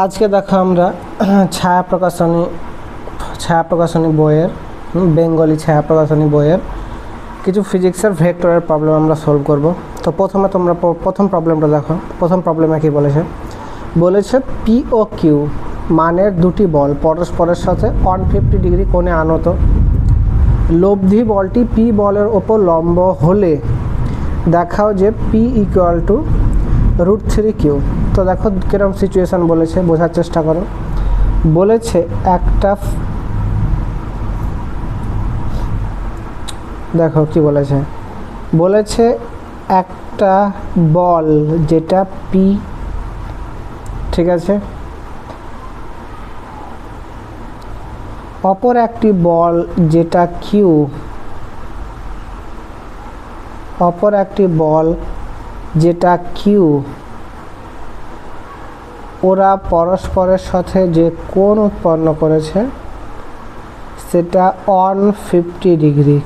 আজকে দেখো আমরা ছায়া প্রকাশনী বইয়ের বেঙ্গলি ছায়া প্রকাশনী বইয়ের কিছু ফিজিক্সের ভেক্টরের প্রবলেম আমরা সলভ করব। তো প্রথমে তোমরা প্রথম প্রবলেমটা দেখো। প্রথম প্রবলেমে কি বলেছে পি ও কিউ মানের দুটি বল পরস্পরের সাথে 150 ডিগ্রি কোণে আনত। লব্ধি বলটি পি বলের ওপর লম্ব হলে দেখাও যে পি ইকুয়াল টু √3 কিউ। তো দেখো কিরকম সিচুয়েশান বলেছে, বোঝার চেষ্টা করো। বলেছে দেখো কি বলেছে একটা বল যেটা পি, ঠিক আছে, অপর একটি বল যেটা কিউ, ওরা পরস্পরের সাথে যে কোণ উৎপন্ন করেছে সেটা 150 ডিগ্রি,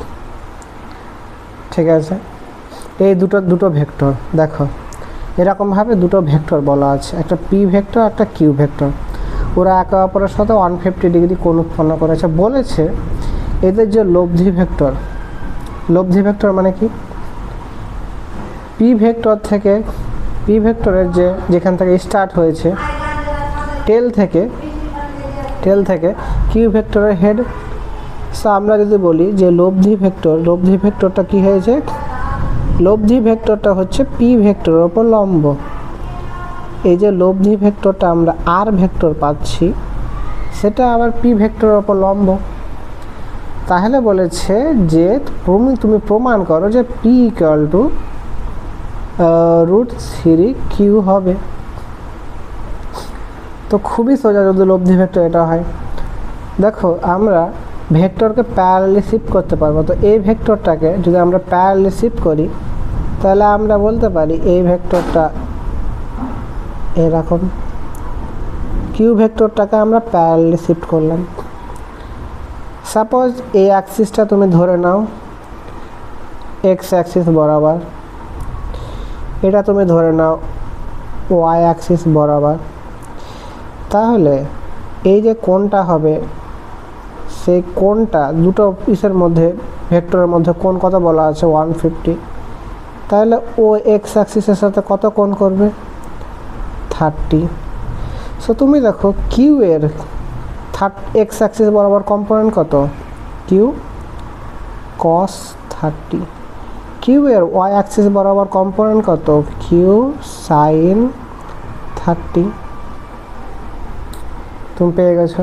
ঠিক আছে। এই দুটো ভেক্টর দেখো, এরকমভাবে দুটো ভেক্টর বলা আছে, একটা পি ভেক্টর একটা কিউ ভেক্টর। ওরা একে অপরের সাথে 150 ডিগ্রি কোণ উৎপন্ন করেছে। বলেছে এদের যে লব্ধি ভেক্টর মানে কি, পি ভেক্টরের যেখান থেকে স্টার্ট হয়েছে টেল থেকে কিউ ভেক্টরের হেড। সো আমরা যদি বলি যে লব্ধি ভেক্টরটা কি হয়েছে, লব্ধি ভেক্টরটা হচ্ছে পি ভেক্টরের ওপর লম্ব। এই যে লব্ধি ভেক্টরটা আমরা আর ভেক্টর পাচ্ছি সেটা আবার পি ভেক্টরের ওপর লম্ব। তাহলে বলেছে যে তুমি প্রমাণ করো যে পি ইকুয়াল টু √3 কিউ হবে। তো খুবই সোজা যদি লব্ধি ভেক্টর এটা হয়। দেখো আমরা ভেক্টরকে প্যারালালি শিফট করতে পারবো। তো এই ভেক্টরটাকে যদি আমরা প্যারালালি শিফট করি তাহলে আমরা বলতে পারি এই ভেক্টরটা এরকম, কিউ ভেক্টরটাকে আমরা প্যারালালি শিফট করলাম। সাপোজ এই অ্যাক্সিসটা তুমি ধরে নাও এক্স অ্যাক্সিস বরাবর, এটা তুমি ধরে নাও ওয়াই অ্যাক্সিস বরাবর। তাহলে এই যে কোণটা হবে সেই কোণটা দুটো পিসের মধ্যে ভেক্টরের মধ্যে কোণ কত বলা আছে 150। তাহলে ও এক্স অ্যাক্সিসের সাথে কত কোণ করবে 30। সো তুমি দেখো কিউ এর এক্স অ্যাক্সিস বরাবর কম্পোনেন্ট কত, কিউ cos 30। কিউ এর ওয়াই অ্যাক্সিস বরাবর কম্পোনেন্ট কত, কিউ sin 30। তুমি পেয়ে গেছো।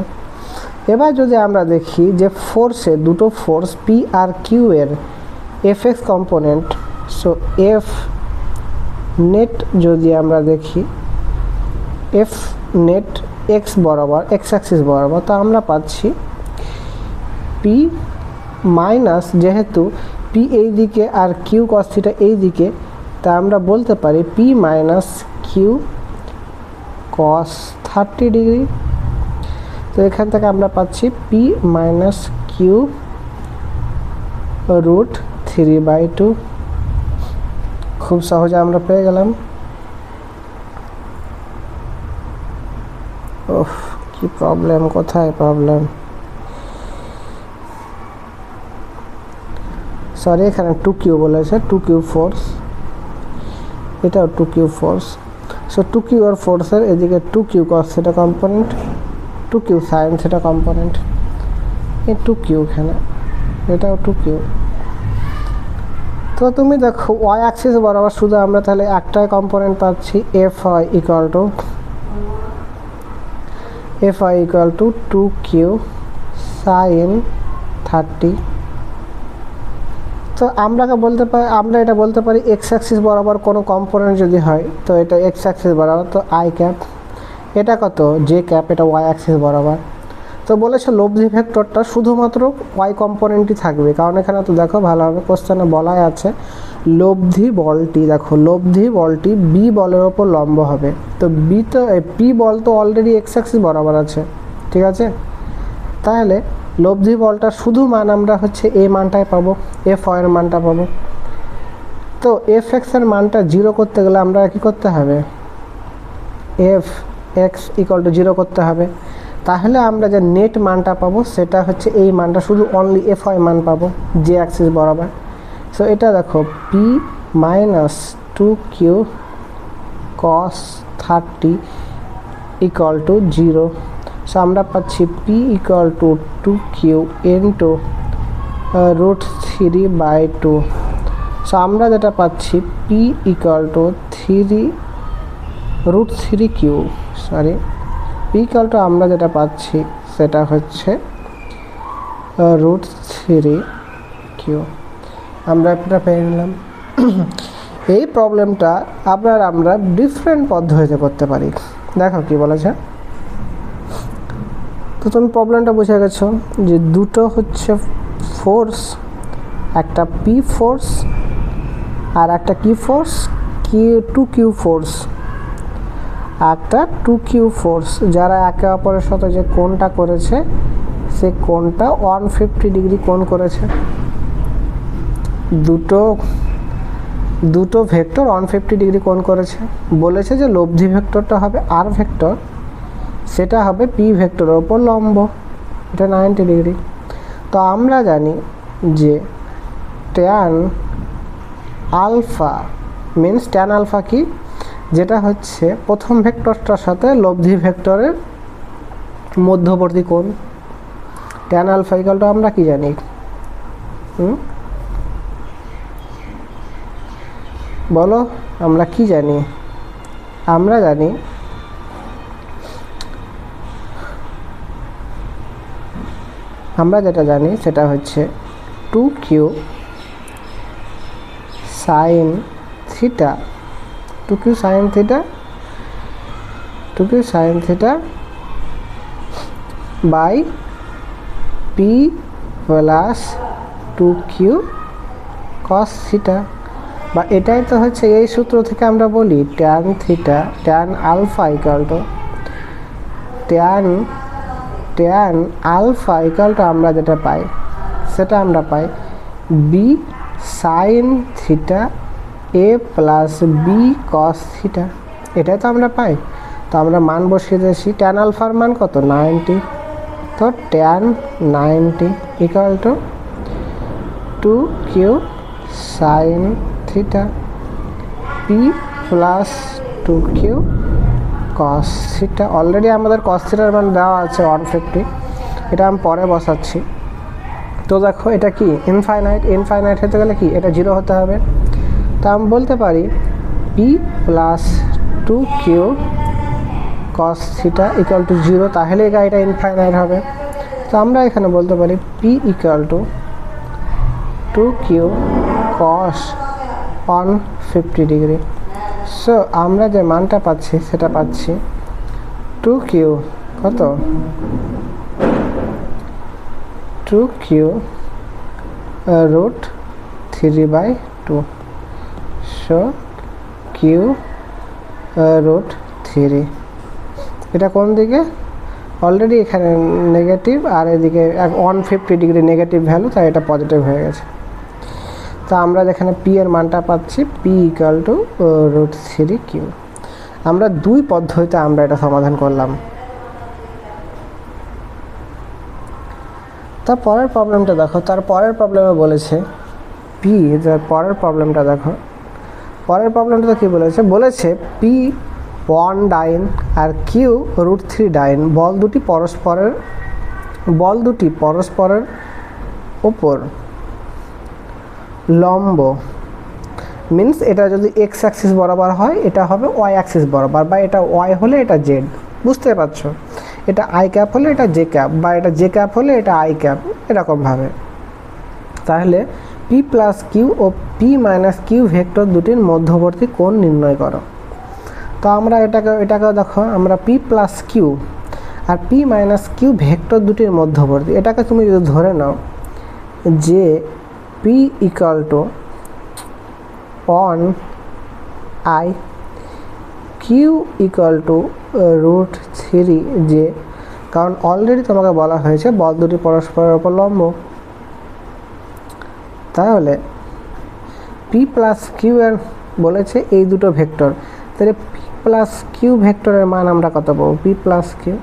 এবার যদি আমরা দেখি যে দুটো ফোর্স পি আর কিউ এর F x component, so F net যদি আমরা দেখি এফ নেট এক্স বরাবর এক্স অ্যাক্সিস বরাবর, তো আমরা পাচ্ছি পি মাইনাস, যেহেতু পি এই দিকে আর কিউ cos থিটা এই দিকে, তা আমরা বলতে পারি P minus Q cos 30 degree. তো এখান থেকে আমরা পাচ্ছি পি মাইনাস কিউ √3/2। খুব সহজে আমরা পেয়ে গেলাম। ওহ কি প্রবলেম, কোথায় প্রবলেম, সরি এখানে 2Q বলেছে, 2Q ফোর্স, এটাও 2Q ফোর্স। সো 2Q আর ফোর্সের এদিকে 2Q cos theta component, 2Q sin theta component, এই 2Q এখানে, এটাও 2Q। তো তুমি দেখো ওয়াই অ্যাক্সিস বরাবর শুধু আমরা তাহলে একটাই কম্পোনেন্ট পাচ্ছি, F Y equal to 2Q sin 30। তো আমরা এটা বলতে পারি এক্স অ্যাক্সিস বরাবর কোনো কম্পোনেন্ট যদি হয় তো এটা এক্স অ্যাক্সিস বরাবর, তো আই ক্যাপ, এটা কত জে ক্যাপ, এটা ওয়াই অ্যাক্সিস বরাবর। তো বলেছে লব্ধি ভেক্টরটা শুধুমাত্র ওয়াই কম্পোনেন্টই থাকবে, কারণ এখানে তো দেখো ভালোভাবে কোশ্চেনে বলাই আছে লব্ধি বলটি বি বলের ওপর লম্ব হবে। তো পি বল তো অলরেডি এক্স অ্যাক্সিস বরাবর আছে, ঠিক আছে। তাহলে লব্ধি বলটা শুধু মান আমরা হচ্ছে এই মানটাই পাবো, এফ ওয়াই মানটা পাবো। তো এফ এক্স এর মানটা 0 করতে গেলে আমরা কি করতে হবে, এফ এক্স ইকুয়াল টু 0 করতে হবে। তাহলে আমরা যে নেট মানটা পাবো সেটা হচ্ছে এই মানটা, শুধু অনলি এফ ওয়াই মান পাবো জে অ্যাক্সিস বরাবর। সো এটা দেখো P minus 2q cos 30 equal to 0। So আমরা পাচ্ছি P equal to 2q into √3/2। So আমরা যেটা পাচ্ছি P equal two √3q, sorry P equal to আমরা যেটা পাচ্ছি সেটা হচ্ছে √3q। আমরা এটা পেয়ে নিলাম। এই প্রবলেমটা আমরা ডিফারেন্ট পদ্ধতিতে করতে পারি। দেখো কি বলেছে। তো তুমি প্রবলেমটা বুঝে গেছো যে দুটো হচ্ছে ফোর্স, একটা পি ফোর্স আর একটা কি ফোর্স, Q2Q ফোর্স, একটা 2Q ফোর্স, যারা একে অপরের সাথে যে কোণটা করেছে সে কোণটা 150 ডিগ্রি কোণ করেছে। দুটো ভেক্টর 150 ডিগ্রি কোণ করেছে। বলেছে যে লব্ধি ভেক্টরটা হবে আর ভেক্টর, সেটা হবে পি ভেক্টরের ওপর লম্ব, এটা 90 ডিগ্রি। তো আমরা জানি যে tan alpha means tan alpha কি, যেটা হচ্ছে প্রথম ভেক্টরটার সাথে লব্ধি ভেক্টরের মধ্যবর্তী কোণ। ট্যান আলফা ইকুয়াল টু আমরা কি জানি, বলো আমরা কি জানি? আমরা জানি যেটা জানি সেটা হচ্ছে 2q sin থিটা, 2q sin থিটা by p plus 2q cos থিটা। বা এটাই তো হচ্ছে এই সূত্র থেকে আমরা বলি tan alpha equal to tan alpha equal to আমরা যেটা পাই সেটা আমরা পাই B sine theta A plus B cos theta. এটাই তো আমরা পাই। তো আমরা মান বসিয়ে দিয়েছি। ট্যান আলফার মান কত, 90। তো tan 90 equal to 2q sine theta P plus 2q cos theta. Already আমাদের cos থিটার মান দেওয়া আছে 150, এটা আমি পরে বসাচ্ছি। তো দেখো এটা কি ইনফাইনাইট হতে গেলে কি এটা 0 হতে হবে। তা আমি বলতে পারি P plus 2q cos theta equal two 0, তাহলে এটা ইনফাইনাইট হবে। তো আমরা এখানে বলতে পারি P equal to 2q cos 150 degree. So আমরা যে মানটা পাচ্ছি সেটা পাচ্ছি 2q কত, 2q √3/2। সো q √3, এটা কোন দিকে, অলরেডি এখানে নেগেটিভ আর এদিকে 150 ডিগ্রি নেগেটিভ ভ্যালু, তাই এটা পজিটিভ হয়ে গেছে। তো আমরা যেখানে পি এর মানটা পাচ্ছি পি ইকুয়াল টু √3q। আমরা দুই পদ্ধতিতে আমরা এটা সমাধান করলাম। তার পরের প্রবলেমটা দেখো। তার পরের প্রবলেমে বলেছে পি, পরের প্রবলেমটা দেখো। পরের প্রবলেমটা কি বলেছে, পি 1 ডাইন আর কিউ √3 ডাইন, বল দুটি পরস্পরের ওপর লম্ব। মিন্স এটা যদি এক্স অ্যাক্সিস বরাবর হয় এটা হবে ওয়াই অ্যাক্সিস বরাবর, বা এটা ওয়াই হলে এটা জেড, বুঝতে পারছো? এটা আই ক্যাপ হলে এটা জে ক্যাপ, বা এটা জে ক্যাপ হলে এটা আই ক্যাপ, এরকমভাবে। তাহলে পি প্লাস কিউ ও পি মাইনাস কিউ ভেক্টর দুটির মধ্যবর্তী কোণ নির্ণয় করো। তো আমরা এটাকে দেখো, আমরা পি প্লাস কিউ আর পি মাইনাস কিউ ভেক্টর দুটির মধ্যবর্তী, এটাকে তুমি যদি ধরে নাও যে P equal to 1i, Q equal to √3j, কারণ অলরেডি তোমাকে বলা হয়েছে বল দুটি পরস্পরের ওপর লম্ব। তাহলে পি প্লাস কিউ এর বলেছে এই দুটো ভেক্টর, তাহলে প্লাস কিউ ভেক্টরের মান আমরা কত পাবো? পি প্লাস কিউ,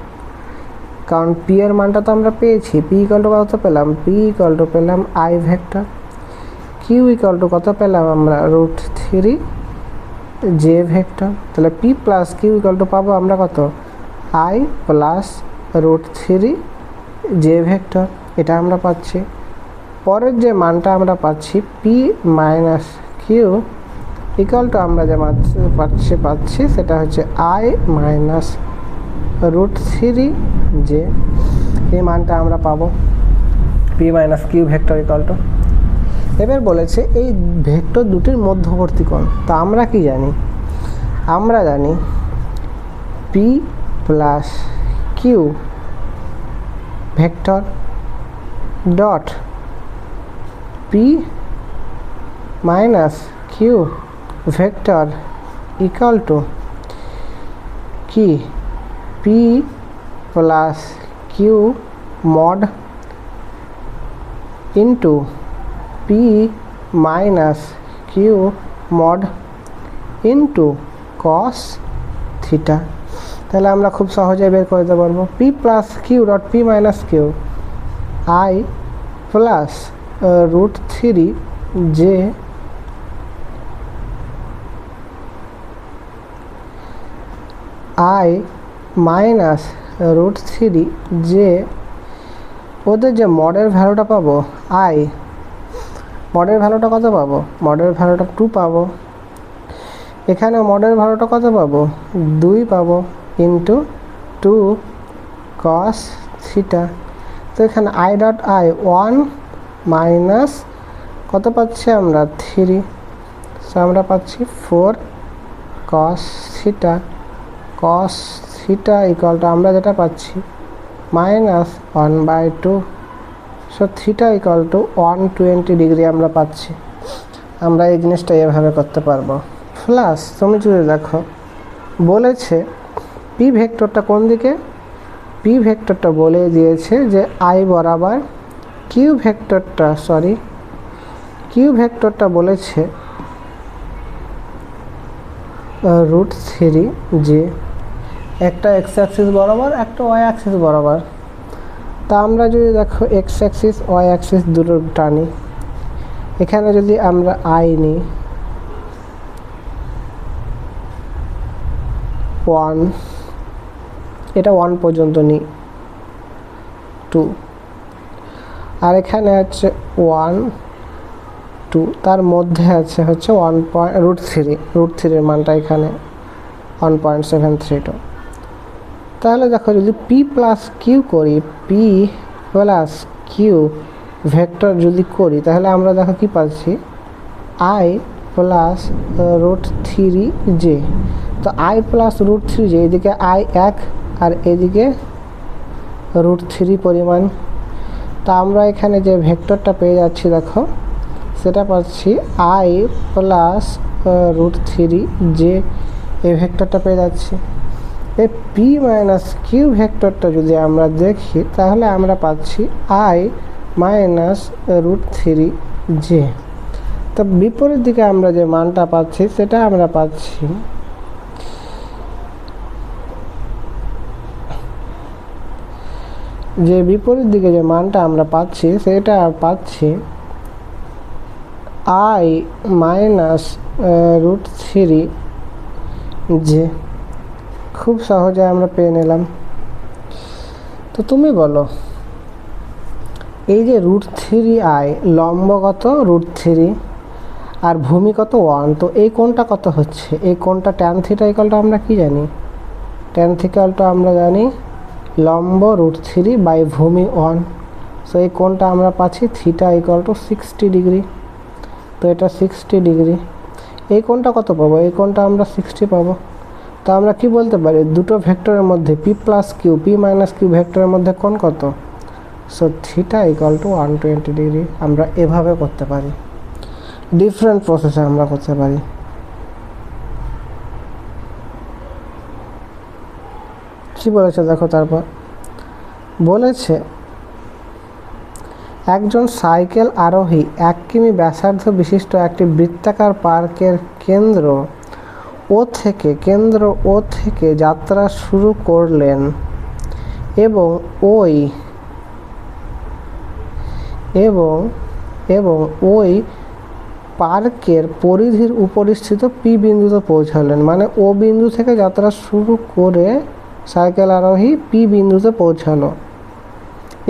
কারণ পি এর মানটা তো আমরা পেয়েছি। পি ইকুয়াল টু কত পেলাম? পি ইকুয়াল টু পেলাম I vector. Q equal to কত পেলাম আমরা? √3 জে ভেক্টর। তাহলে P plus Q equal to পাবো আমরা কত? I plus √3 J vector. এটা আমরা পাচ্ছি। পরের যে মানটা আমরা পাচ্ছি P minus Q equal to আমরা যে পাচ্ছি সেটা হচ্ছে আই মাইনাস √3 জে। এই মানটা আমরা পাবো P minus Q vector equal to. এবার বলেছে এই ভেক্টর দুটির মধ্যবর্তী কোণ। তো আমরা কি জানি? আমরা জানি P plus Q vector dot P minus Q vector equal to কি? P plus Q mod into P minus Q mod into cos theta. তাহলে আমরা খুব সহজে বের করে দিতে পারবো P plus Q dot P minus Q i plus √3 j i minus √3 j. ওদের যে মডের ভ্যালুটা পাবো আই, মডের ভ্যালুটা কত পাবো? মডের ভ্যালুটা 2 পাবো। এখানে মডের ভ্যালুটা কত পাবো? 2 পাবো ইন্টু 2 কস থিটা। তো এখানে আই ডট আই 1 মাইনাস কত পাচ্ছি আমরা? 3। সো আমরা পাচ্ছি 4 cos theta. Cos theta equal to আমরা যেটা পাচ্ছি -1/2। So theta equal to 120 degree আমরা পাচ্ছি। আমরা এই জিনিসটা এভাবে করতে পারবো। প্লাস তুমি যদি দেখো বলেছে পি ভেক্টরটা কোন দিকে? পি ভেক্টরটা বলে দিয়েছে যে আই বরাবর। কিউ ভেক্টরটা বলেছে √3 জে। একটা এক্স অ্যাক্সিস বরাবর, একটা ওয়াই অ্যাক্সিস বরাবর। তা আমরা যদি দেখো এক্স অ্যাক্সিস ওয়াই অ্যাক্সিস দুটো টানি, এখানে যদি আমরা আই নিই 1, এটা 1 পর্যন্ত নিই 2, আর এখানে হচ্ছে 1 2, তার মধ্যে আছে হচ্ছে √3 এর মানটা এখানে 1.732। তাহলে দেখো যদি পি প্লাস কিউ করি, পি প্লাস কিউ ভেক্টর যদি করি, তাহলে আমরা দেখো কি পাচ্ছি? I plus √3 J. তো আই প্লাস √3 জে, এদিকে আই 1 আর এদিকে √3 পরিমাণ। তা আমরা এখানে যে ভেক্টরটা পেয়ে যাচ্ছি দেখো, সেটা পাচ্ছি আই প্লাস √3 জে। এই ভেক্টরটা পেয়ে যাচ্ছি। এই পি মাইনাস কিউ ভেক্টরটা যদি আমরা দেখি, তাহলে আমরা পাচ্ছি আই মাইনাস √3 জে। তো বিপরীত দিকে আমরা যে মানটা পাচ্ছি সেটা আমরা পাচ্ছি যে বিপরীত দিকে যে মানটা আমরা পাচ্ছি সেটা পাচ্ছি আই মাইনাস √3 জে। খুব সহজে আমরা পেয়ে নিলাম। তো তুমি বলো এই যে √3 আই লম্ব কত? √3 আর ভূমি কত? 1। তো এই কোণটা কত হচ্ছে? এই কোণটা ট্যান থিটা ইকুয়াল টু আমরা কি জানি? ট্যান থিটা ইকুয়াল টু আমরা জানি লম্ব √3 বাই ভূমি 1। সো এই কোণটা আমরা পাচ্ছি থিটা ইকুয়াল টু 60 ডিগ্রি। তো এটা 60 ডিগ্রি। এই কোণটা কত পাবো? এই কোণটা আমরা 60 পাবো। তো আমরা কি বলতে পারি? দুটো ভেক্টরের মধ্যে P plus Q, P minus Q ভেক্টরের মধ্যে কোণ কত? So theta equal to 120 degree. আমরা এভাবে করতে পারি, ডিফারেন্ট প্রসেসে আমরা করতে পারি। কি বলেছে দেখো, তারপর বলেছে একজন সাইকেল আরোহী 1 কিমি ব্যাসার্ধ বিশিষ্ট একটি বৃত্তাকার পার্কের কেন্দ্র ও থেকে কেন্দ্র ও থেকে যাত্রা শুরু করলেন এবং ওই পার্কের পরিধির উপরিস্থিত পি বিন্দুতে পৌঁছালেন। মানে ও বিন্দু থেকে যাত্রা শুরু করে সাইকেল আরোহী পি বিন্দুতে পৌঁছালো।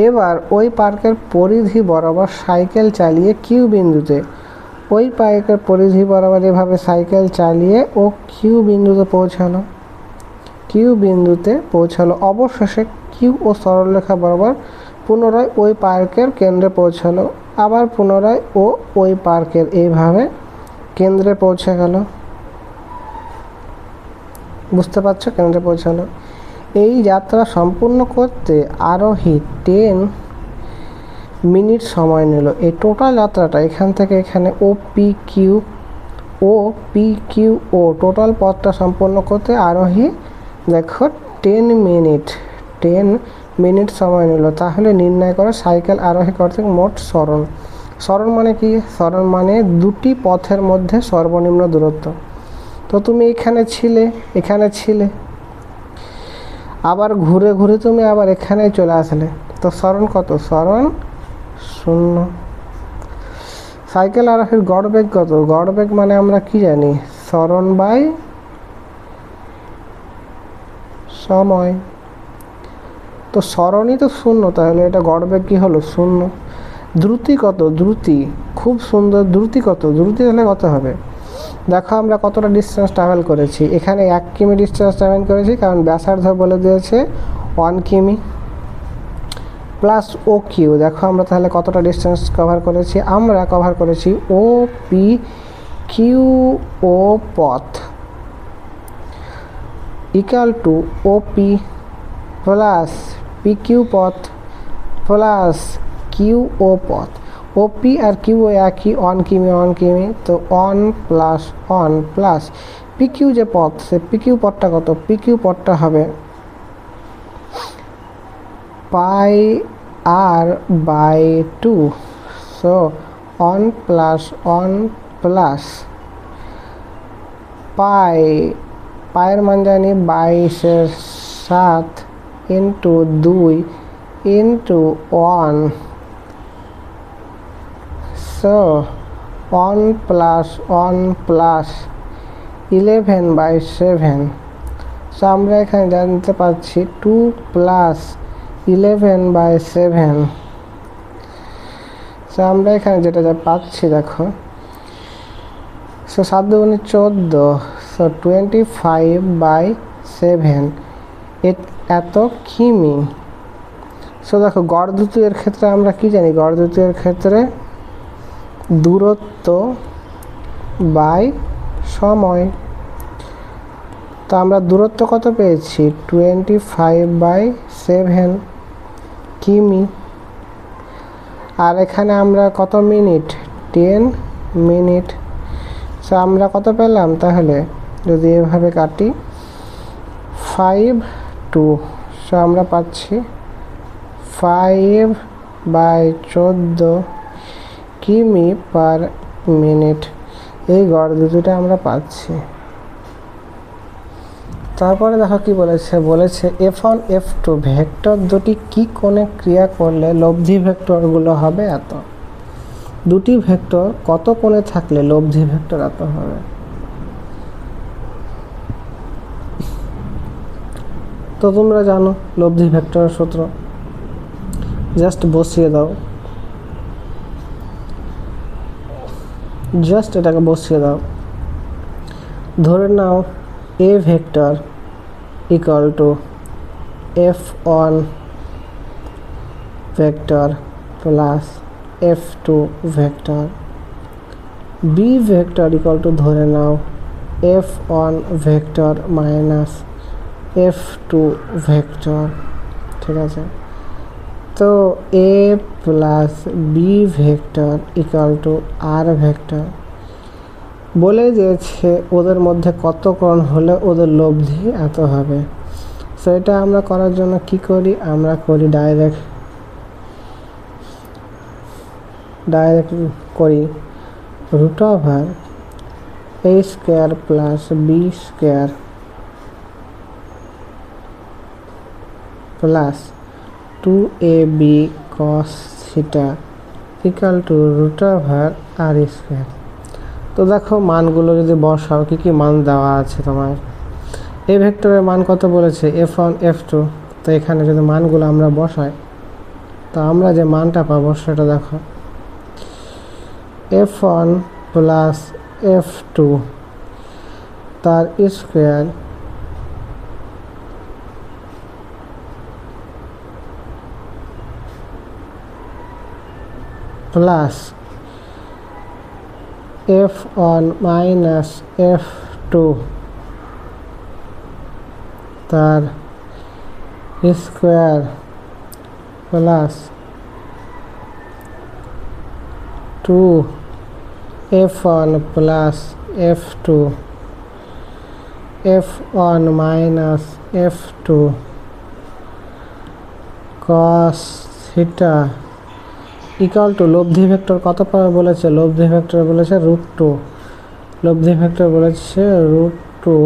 এবার ওই পার্কের পরিধি বরাবর সাইকেল চালিয়ে কিউ বিন্দুতে, ওই পার্কের পরিধি বরাবর এভাবে সাইকেল চালিয়ে ও কিউ বিন্দুতে পৌঁছালো। অবশেষে কিউ ও সরলরেখা বরাবর পুনরায় ওই পার্কের কেন্দ্রে পৌঁছালো। আবার পুনরায় ও ওই পার্কের এইভাবে কেন্দ্রে পৌঁছে গেল। বুঝতে পারছো? কেন্দ্রে পৌঁছালো। এই যাত্রা সম্পূর্ণ করতে আরোহী 10 মিনিট সময় নিল। এই টোটাল যাত্রাটা এখান থেকে এখানে ও পি কিউ টোটাল পথটা সম্পূর্ণ করতে আরোহী দেখো 10 মিনিট সময় নিল। তাহলে নির্ণয় করো সাইকেল আরোহী কর্তৃক মোট সরণ মানে কি? সরণ মানে দুটি পথের মধ্যে সর্বনিম্ন দূরত্ব। তো তুমি এখানে ছিলে, আবার ঘুরে তুমি আবার এখানে চলে আসলে, তো সরণ কত? সরণ 0। সাইকেল আরোহীর গড় বেগ কত? গড় বেগ মানে আমরা কি জানি? সরণ বাই সময়। তো সরণই তো 0, তাহলে এটা গড় বেগ কি হলো? 0। দ্রুতি কত? দ্রুতি খুব সুন্দর। দ্রুতি কত? দ্রুতি তাহলে কত হবে? দেখো আমরা কতটা ডিস্টেন্স ট্রাভেল করেছি। এখানে 1 কিমি ডিস্টেন্স ট্রাভেল করেছি, কারণ ব্যাসার্ধ বলে দিয়েছে 1 কিমি প্লাস ও কিউ। দেখো আমরা তাহলে কতটা ডিস্টেন্স কভার করেছি? আমরা কভার করেছি ও পি কিউ ও পথ equal to O P plus P Q পথ প্লাস কিউ ও পথ। ও পি আর কিউ একই, 1 কিমি। তো 1 প্লাস পি কিউ যে পথ, সে পি কিউ পথটা কত? পি কিউ পথটা হবে পাই আর বাই 2। সো 1 প্লাস পায়ের মান জানি 22/7 into 2 into 1। So 1 plus 11/7। So আমরা এখানে জানতে পারছি 2 প্লাস 11/7। সো আমরা এখানে যেটা পাচ্ছি দেখো, সো 7 × 14, সো 25/7 এত কিমি। সো দেখো গড় দ্রুতির ক্ষেত্রে আমরা কি জানি? গড় দ্রুতির ক্ষেত্রে দূরত্ব বাই সময়। তো আমরা দূরত্ব কত পেয়েছি? 25/7 কিমি। আর এখানে আমরা কত মিনিট? 10 মিনিট। সো আমরা কত পেলাম তাহলে? যদি এভাবে কাটি 5/2। সো আমরা পাচ্ছি 5/14 কিমি পার মিনিট। এই গড় দ্রুতিটা আমরা পাচ্ছি। তারপরে দেখো কি বলেছে F1 F2 ভেক্টর দুটি কি কোণে ক্রিয়া করলে লব্ধি ভেক্টরগুলো হবে এত। দুটি ভেক্টর কত কোণে থাকলে লব্ধি ভেক্টর এত হবে? তো তোমরা জানো লব্ধি ভেক্টরের সূত্র, জাস্ট বসিয়ে দাও। এটাকে বসিয়ে দাও। ধরে নাও A vector equal to F1 vector plus F2 vector. B vector equal to ধরে নাও F1 vector minus F2 vector. ঠিক আছে? তো A plus B vector equal to R vector. বলে দিয়েছে ওদের মধ্যে কত কোণ হলে ওদের লব্ধি এত হবে। সো এটা আমরা করার জন্য কি করি? আমরা করি ডাইরেক্ট করি √/, a square plus B square plus 2ab cos theta equal to root over R square. তো দেখো মানগুলো যদি বসাও কী কী মান দেওয়া আছে তোমার। এই ভেক্টরের মান কত বলেছে, f1 f2। তো এখানে যদি মানগুলো আমরা বসাই তো আমরা যে মানটা পাবো সেটা দেখো, f1 প্লাস f2 তার square plus f1 minus f2 তার square plus 2f1 plus f2 f1 minus f2 cos theta equal two লব্ধি ভেক্টর কত পাবে বলেছে, লব্ধি ভেক্টর বলেছে √2, লব্ধি ভেক্টর বলেছে √2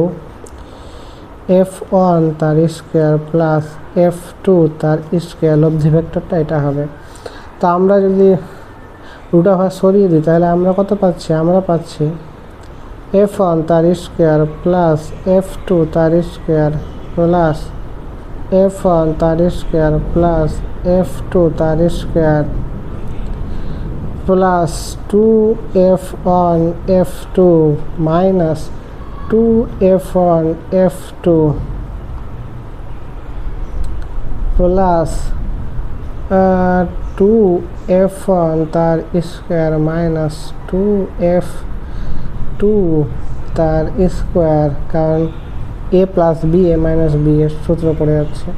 f1 তার স্কোয়ার প্লাস f2 তার স্কোয়ার, লব্ধি ভেক্টরটা এটা হবে। তো আমরা যদি রুট ওভার সরিয়ে দিই তাহলে আমরা কত পাচ্ছি, আমরা পাচ্ছি f1 তার স্কোয়ার প্লাস f2 তার স্কোয়ার প্লাস f1 তার স্কোয়ার প্লাস f2 তার square plus 2f1 f2 minus 2f1 f2 plus 2f1 তার স্কোয়ার মাইনাস 2f2 তার স্কোয়ার, কারণ a plus B a minus B এর সূত্র পড়ে যাচ্ছে,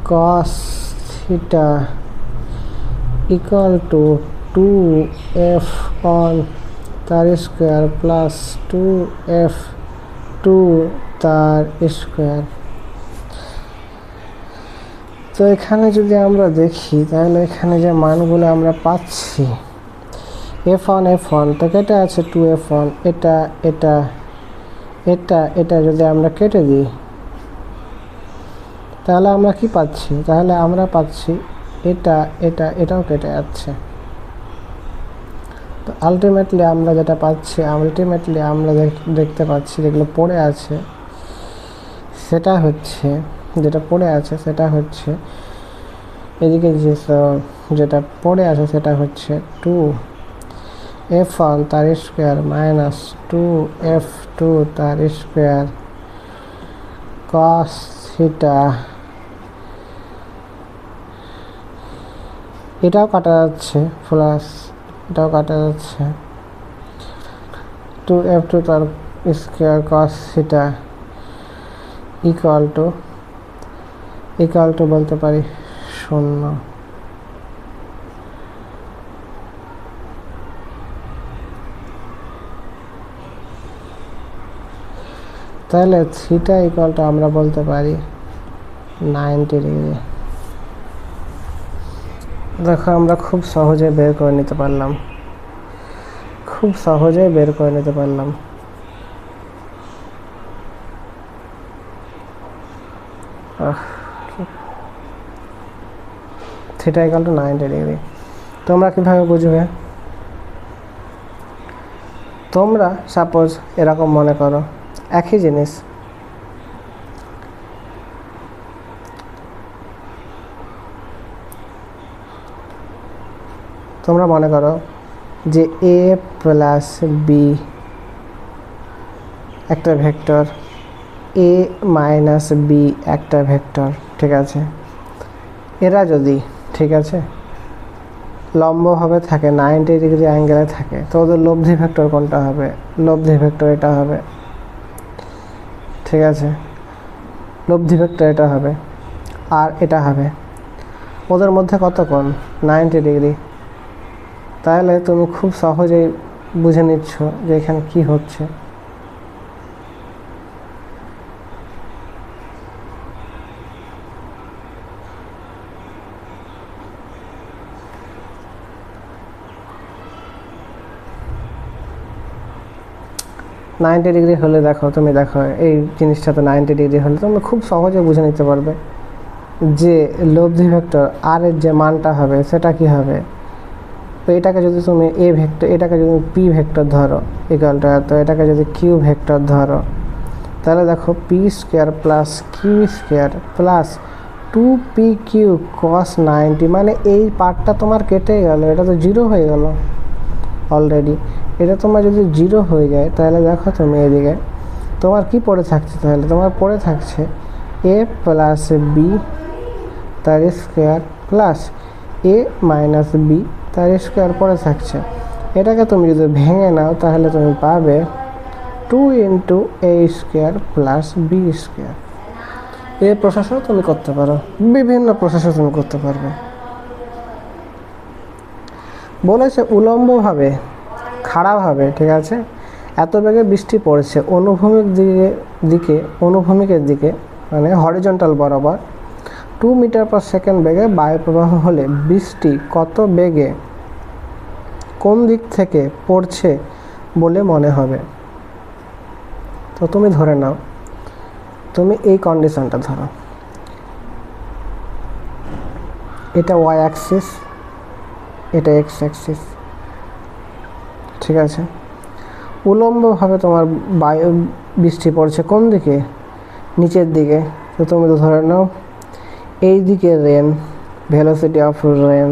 cos theta equal two 2f1 তার স্কোয়ার প্লাস 2f2 তার স্কোয়ার। তো এখানে যদি আমরা দেখি তাহলে এখানে যে মানগুলো আমরা পাচ্ছি f1 তো কেটে আছে 2f1, এটা এটা এটা এটা যদি আমরা কেটে দিই তাহলে আমরা কি পাচ্ছি, তাহলে আমরা পাচ্ছি এটা এটা এটাও কেটে যাচ্ছে। তো আলটিমেটলি আমরা যেটা পাচ্ছি, আলটিমেটলি আমরা দেখতে পাচ্ছি যেগুলো পড়ে আছে সেটা হচ্ছে, যেটা পড়ে আছে সেটা হচ্ছে এদিকে যেটা পড়ে আছে সেটা হচ্ছে 2f1 তার স্কোয়ার মাইনাস 2f2 তার স্কোয়ার cos থিটা, এটাও কাটা যাচ্ছে প্লাস এটাও কাটা যাচ্ছে 2f2 তার square cos theta equal to বলতে পারি 0। তাহলে থিটা ইকুয়াল টু আমরা বলতে পারি 90 ডিগ্রি। দেখো আমরা খুব সহজে বের করে নিতে পারলাম, খুব সহজে বের করে নিতে পারলাম। Theta equal two 90 degree. তোমরা কিভাবে বুঝবে, তোমরা সাপোজ এরকম মনে করো একই জিনিস, তোমরা মনে করো যে a প্লাস বি একটা ভেক্টর, a মাইনাস বি একটা ভেক্টর, ঠিক আছে। এরা যদি ঠিক আছে লম্বভাবে থাকে 90 ডিগ্রি অ্যাঙ্গেলে থাকে তো ওদের লব্ধি ভেক্টর কোনটা হবে, লব্ধি ভেক্টর এটা হবে, ঠিক আছে। লব্ধি ভেক্টর এটা হবে আর এটা হবে, ওদের মধ্যে কত কোণ 90 ডিগ্রি। তাহলে তুমি খুব সহজেই বুঝে নিচ্ছ যে এখানে কি হচ্ছে। 90 ডিগ্রি হলে দেখো তুমি দেখো এই জিনিসটা তো 90 ডিগ্রি হলে তুমি খুব সহজে বুঝে নিতে পারবে যে লব্ধি ভেক্টর আর এর যে মানটা হবে সেটা কি হবে। তো এটাকে যদি তুমি এ ভেক্টর, এটাকে যদি পি ভেক্টর ধরো ইকুয়ালটা, তো এটাকে যদি কিউ ভেক্টর ধরো, তাহলে দেখো P square plus Q square plus 2pq cos 90, মানে এই পার্টটা তোমার কেটে গেল, এটা তো জিরো হয়ে গেল অলরেডি। এটা তোমার যদি জিরো হয়ে যায় তাহলে দেখো তুমি এদিকে তোমার কি পড়ে থাকছে, তাহলে তোমার পড়ে থাকছে এ প্লাস বি তার স্কোয়ার প্লাস এ মাইনাস বি তার স্কোয়ার পড়ে থাকছে। এটাকে তুমি যদি ভেঙে নাও তাহলে তুমি পাবে 2 ইন্টু এ স্কোয়ার প্লাস বি স্কোয়ার। এই প্রসেসও তুমি করতে পারো, বিভিন্ন প্রসেসও তুমি করতে পারবে। বলেছে উলম্বভাবে খাড়াভাবে, ঠিক আছে, এত বেগে বৃষ্টি পড়ছে অনুভূমিকের দিকে মানে হরিজন্টাল বরাবর 2 মিটার পার সেকেন্ড বেগে বায়ু প্রবাহ হলে বৃষ্টি কত বেগে কোন দিক থেকে পড়ছে বলে মনে হবে। তো তুমি ধরে নাও, তুমি এই কন্ডিশনটা ধরো, এটা ওয়াই অ্যাক্সিস, এটা এক্স অ্যাক্সিস, ঠিক আছে। উলম্বভাবে তোমার বায়ু বৃষ্টি পড়ছে কোন দিকে, নিচের দিকে। তো তুমি তো ধরে নাও এই দিকে রেন, ভেলোসিটি অফ রেন,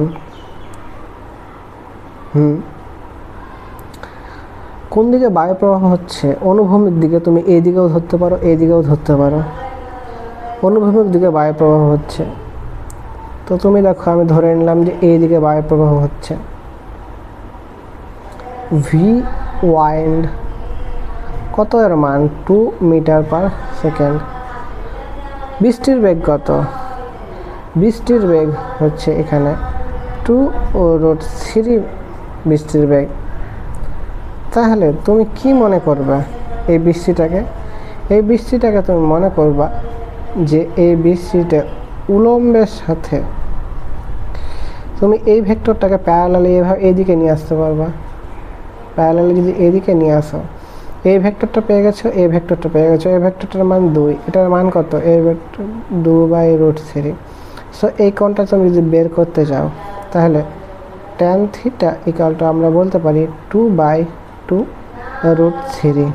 কোন দিকে বায়ু প্রবাহ হচ্ছে, অনুভূমিক দিকে। তুমি এই দিকেও ধরতে পারো, এই দিকেও ধরতে পারো, অনুভূমিক দিকে বায়ু প্রবাহ হচ্ছে। তো তুমি দেখো আমি ধরে নিলাম যে এই দিকে বায়ু প্রবাহ হচ্ছে। ভি ওয়াইন্ড কত এর মান 2 মিটার পার সেকেন্ড। বৃষ্টির বেগ কত, বৃষ্টির বেগ হচ্ছে এখানে 2√3 বৃষ্টির বেগ। তাহলে তুমি কি মনে করবা এই বৃষ্টিটাকে তুমি মনে করবা যে এই বৃষ্টিটা উলম্বের সাথে, তুমি এই ভেক্টরটাকে প্যারালালি এভাবে এইদিকে নিয়ে আসতে পারবা। প্যারালালি যদি এইদিকে নিয়ে আসো, এই ভেক্টরটা পেয়ে গেছো, এই ভেক্টরটা পেয়ে গেছো, এই ভেক্টরটার মান 2, এটার মান কত, এই ভেক্টর 2/√3। সো এই কোণটা তুমি যদি বের করতে চাও তাহলে tan থিটা ইকুয়াল টু আমরা বলতে পারি 2/2√3।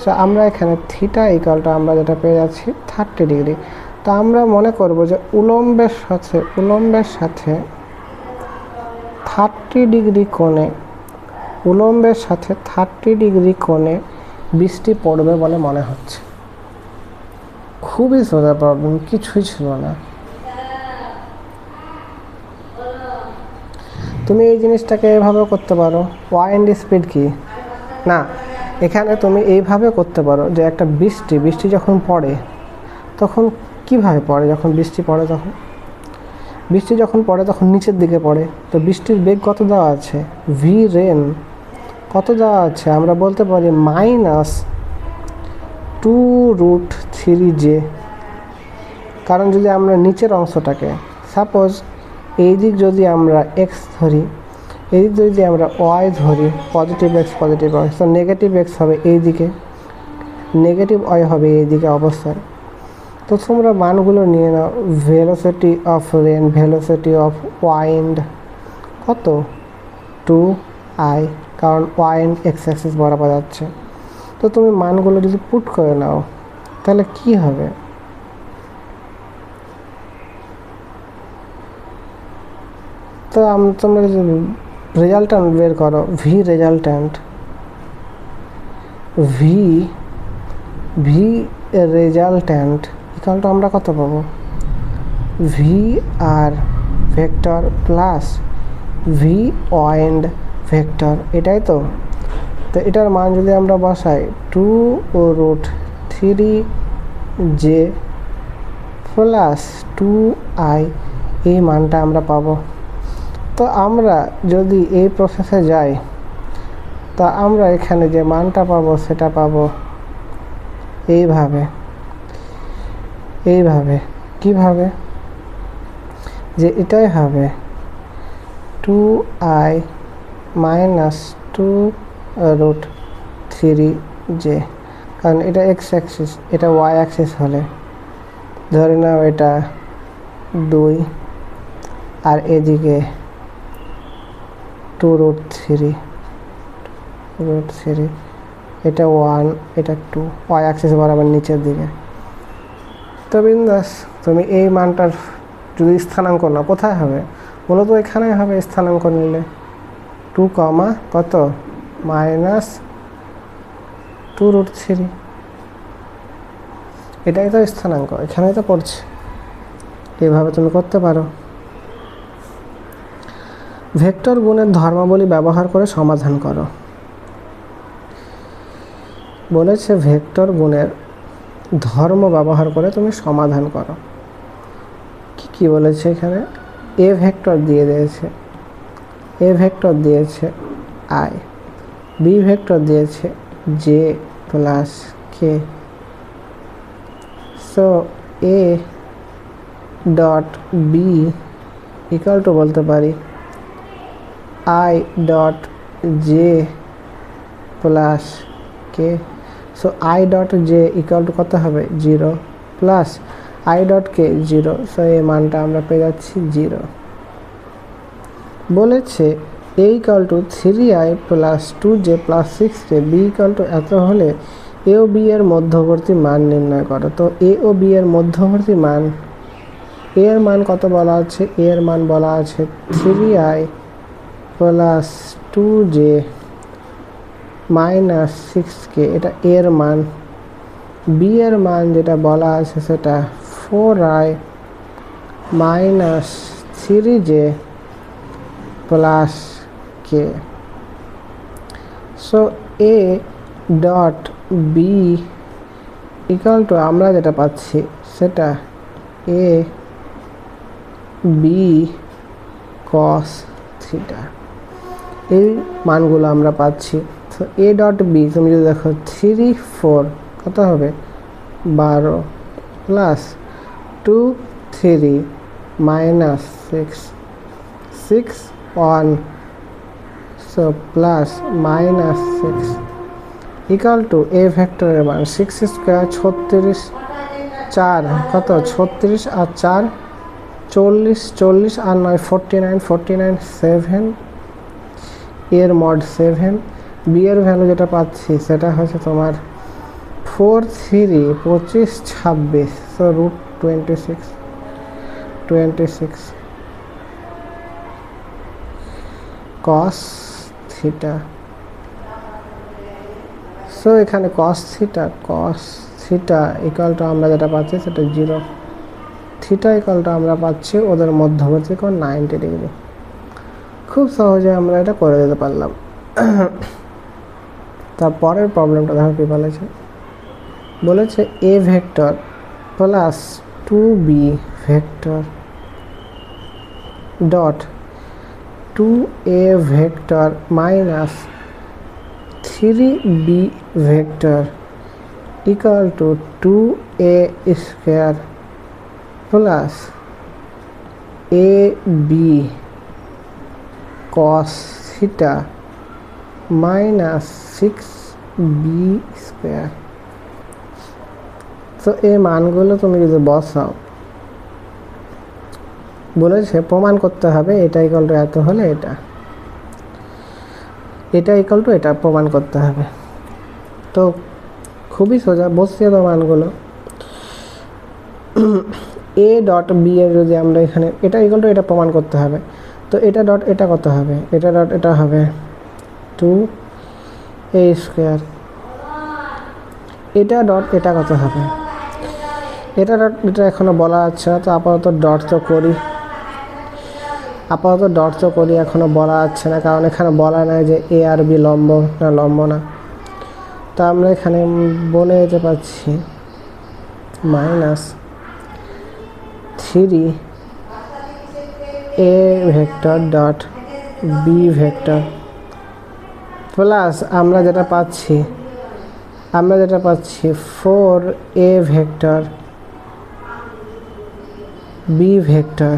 সো আমরা এখানে থিটা ইকুয়াল টু আমরা যেটা পেয়ে যাচ্ছি 30 ডিগ্রি। তো আমরা মনে করব যে উলম্বের সাথে 30 ডিগ্রি কোণে, উলম্বের সাথে 30 ডিগ্রি কোণে বৃষ্টি পড়বে বলে মনে হচ্ছে। খুবই সোজা প্রবলেম, কিছুই ছিল না। তুমি এই জিনিসটাকে এইভাবে করতে পারো, ওয়াইন্ড স্পিড কি না, এখানে তুমি এইভাবে করতে পারো যে একটা বৃষ্টি যখন পড়ে তখন কিভাবে পড়ে, যখন বৃষ্টি পড়ে তখন নিচের দিকে পড়ে। তো বৃষ্টির বেগ কত দেওয়া আছে, ভি রেন কত দেওয়া আছে, আমরা বলতে পারি -2√3J। কারণ যদি আমরা নিচের অংশটাকে সাপোজ এই দিক যদি আমরা এক্স ধরি, এই দিক যদি আমরা ওয়াই ধরি, পজিটিভ এক্স তো নেগেটিভ এক্স হবে এই দিকে, নেগেটিভ ওয়াই হবে এই দিকে অবস্থায়। তো তোমরা মানগুলো নিয়ে নাও, velocity of rain, velocity of wind কত 2I, কারণ ওয়াইন্ড এক্স অ্যাক্সিস বরাবর যাচ্ছে। তো তুমি মানগুলো যদি পুট করে নাও তাহলে কি হবে, তো তোমরা যদি রেজাল্ট্যান্ট বের করো, ভি রেজাল্ট্যান্ট ইকুয়াল টু আমরা কত পাবো, V R vector plus V wind vector, এটাই তো। তো এটার মান যদি আমরা বসাই 2√3J প্লাস 2I, এই মানটা আমরা পাবো। তো আমরা যদি এই প্রসেসে যাই তা আমরা এখানে যে মানটা পাবো সেটা পাবো এইভাবে কিভাবে, যে এটাই হবে 2I - 2√3J জে, কারণ এটা এক্স অ্যাক্সিস, এটা ওয়াই অ্যাক্সিস হলে ধরে নাও এটা 2 আর এদিকে 2√3, এটা 1, এটা 2, ওয়াই অ্যাক্সিস বরাবর নিচের দিকে। তো বিন্দাস তুমি এই মানটার যদি স্থানাঙ্ক না কোথায় হবে, মূলত এখানে হবে স্থানাঙ্ক নিলে 2, কত -2√3, এটাই তো স্থানাঙ্ক, এখানেই তো পড়ছে। এভাবে তুমি করতে পারো। ভেক্টর গুণের ধর্মাবলী ব্যবহার করে সমাধান করো। বলেছে ভেক্টর গুণের ধর্ম ব্যবহার করে তুমি সমাধান করো। কি বলেছে এখানে? এ ভেক্টর দিয়ে দিয়েছে, এ ভেক্টর দিয়েছে আই, বি ভেক্টর দিয়েছে j plus K. So A dot B equal to বলতে পারি i dot j plus K. So i dot j equal to কত হবে 0 plus i dot k 0। So এই মানটা আমরা পেয়ে যাচ্ছি 0। বলেছে A equal to 3i plus 2j plus 6k, B equal to এত হলে এ ও বি এর মধ্যবর্তী মান নির্ণয় করো। তো এ ও বি এর মধ্যবর্তী মান, এ এর মান কত বলা আছে? এ এর মান বলা আছে 3i plus 2j minus 6k, এটা এর মান। বি এর মান যেটা বলা আছে সেটা 4i minus 3j plus K. So A dot B equal to আমরা যেটা পাচ্ছি সেটা এ বি কস থিটা, এই মানগুলো আমরা পাচ্ছি। তো এ ডট বি তুমি যদি দেখো 3, 4 কত হবে 12 plus 2, 3 minus 6, 6, 1, so plus minus 6 equal to A ভেক্টরের মান 6 স্কোয়ার 36, 4 কত 36 আর 4 40, 40 আর 9 49, 49 7, এর মড 7। বি এর ভ্যালু যেটা পাচ্ছি সেটা হচ্ছে তোমার 4, 3, 25, 26, সো √26 cos থিটা। সো এখানে cos থিটা ইকুয়াল টু আমরা যেটা পাচ্ছি সেটা 0, থিটা ইকুয়াল টু আমরা পাচ্ছি ওদের মধ্যবর্তী কোণ 90 ডিগ্রি। খুব সহজে আমরা এটা করে দিতে পারলাম। তারপরের প্রবলেমটা দেখো কি বলেছে। বলেছে এ vector plus 2b vector dot 2a vector minus 3b vector equal two 2a square plus ab cos theta minus 6b square. তো এই মানগুলো তুমি যদি বসাও, বলেছে প্রমাণ করতে হবে এটা ইকুয়াল টু এত হলে এটা ইকুয়াল টু এটা প্রমাণ করতে হবে। তো খুবই সোজা, বসিয়ে দাও মানগুলো। এ ডট বি এর যদি আমরা এখানে এটা ইকুয়াল টু এটা প্রমাণ করতে হবে, তো এটা ডট এটা কত হবে? এটা ডট এটা হবে 2a স্কোয়ার। এটা ডট এটা কত হবে? এটা ডট এটা এখনো বলা আছে না, তো আপাতত ডট তো করি, এখনো বলা যাচ্ছে না, কারণ এখানে বলা নাই যে এ আর বি লম্ব না। তা আমরা এখানে বলে যেতে পারছি minus 3a vector dot B vector plus আমরা যেটা পাচ্ছি 4a vector B vector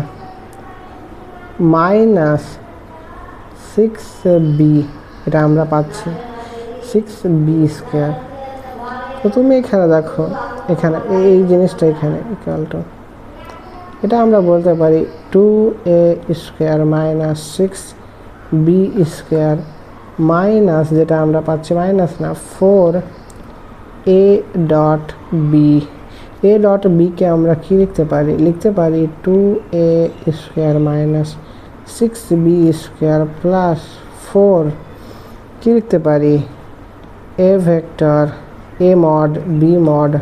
minus 6b, এটা আমরা পাচ্ছি 6b স্কোয়ার। তো তুমি এখানে দেখো, এখানে এই জিনিসটা এখানে ইকুয়াল টু, এটা আমরা বলতে পারি 2a square minus 6b square minus, যেটা আমরা পাচ্ছি মাইনাস না 4a dot B. A dot বিকে আমরা কি লিখতে পারি 2a square minus 6b square plus 4 কি লিখতে পারি a vector a mod b mod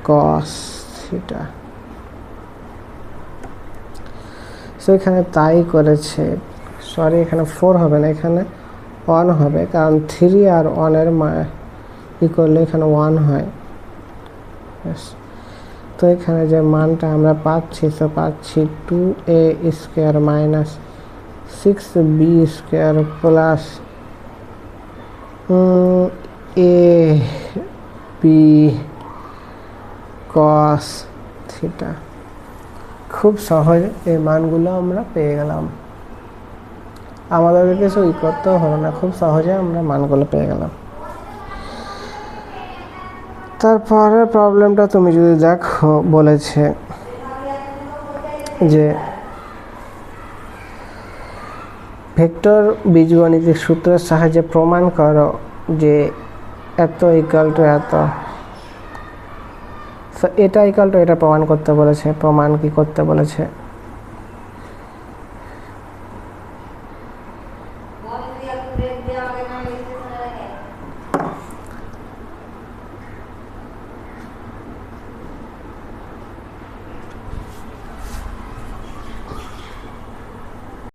cos theta. So এখানে তাই করেছে, সরি এখানে 4 হবে না, এখানে 1 হবে, কারণ 3 আর 1 এর ই করলে এখানে 1 হয়। তো এখানে যে মানটা আমরা পাচ্ছি, তো পাচ্ছি 2a square minus 6b square plus a b cos theta. খুব সহজ এই মানগুলো আমরা পেয়ে গেলাম, আমাদের কিছু ই করতেও হলো না, খুব সহজে আমরা মানগুলো পেয়ে গেলাম। তারপরের প্রবলেমটা তুমি যদি দেখো, বলেছে যে ভেক্টর বীজগণিতিক সূত্রের সাহায্যে প্রমাণ করো যে এত ইকুয়াল টু এত। তো এটা ইকুয়াল টু এটা প্রমাণ করতে বলেছে। প্রমাণ কি করতে বলেছে?